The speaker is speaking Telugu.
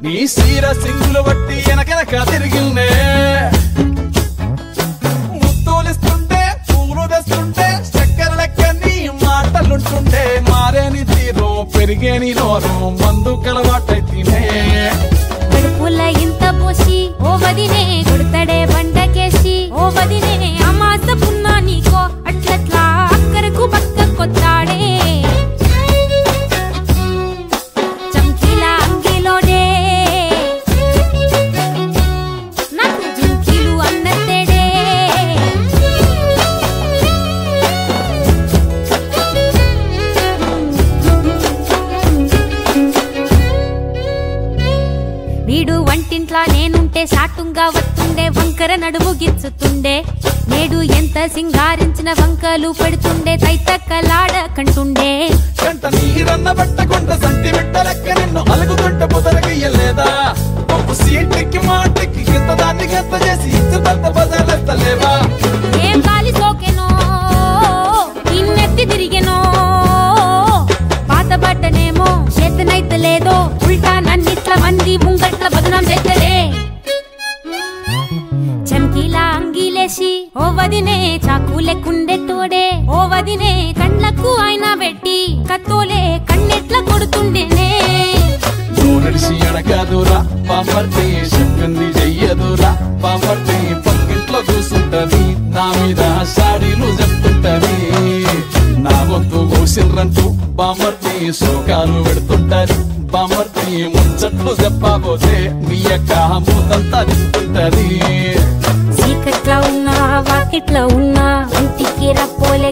నీ సీర సింగులు బట్టి వెనకెనక తిరిగిందే ముత్తూలిస్తుంటే పూలు తెస్తుంటే చక్కెర లెక్క నీ మాటలుంటుండే మారేని తీరు పెరిగేని నోరు మందు కలవాటైతేనే కడుపుల ఇంత పోసి ఓ వదినే కొడతడే బండకేసి ఓ వదినే అమాస పున్నా నీకో అట్లట్లా అక్కరకు పక్క కొత్తాడే చంకీలా అంగిలోడే నాకు జుంకీలు అన్నతేడే వీడు వంటింట్లా నేనుంటే సాటుంగా వస్తుండే వంకర నడుము గిచ్చుతుండే నేడు ఎంత సింగారించిన వంకలు పెడుతుండే తైతక్కలాడ కంటుండే కంట నీరన్న బట్టకుంట సంటి బిడ్డలెక్క నిన్ను అలుగుతుంటే బుదరగయ్యలేదా ఒప్పు సీట్కి మాటకి గింత దాన్ని గంత చేసి ఇచ్చుతంత బజార్లెత్తలేవా ఏం గాలి సోకెనో ఇన్నెత్తి తిరిగెనో పాత బట్టనేమో చేతనైతే లేదో ఉల్టా నన్నిట్ల మంది ముంగట్ల బదనాం చేస్తలే చంకీలా అంగిలేసి ఓ వదినే చాకు లెక్కుండెట్టోడే ఓ వదినే కండ్లకు ఆయన పెట్టి కత్తోలే కన్నెట్ల కొడుతుండేనే నడిసి అడగదురా పాపర్తి చెప్పింది చెయ్యదురా పాపర్తి పక్కింట్లో కూసుంటది నా మీద సాడీలు చెప్తుంటది నా గొంతు కూసిండ్రంటూ బామర్తి శోకాలు పెడుతుంటది బామర్తి ముచ్చట్లు చెప్పబోతే మీ యొక్క మూతంతా తింటుంటది చీకట్లా ఉన్నా వాకిట్లా ఉన్నా ఇంటికి రప్పోలే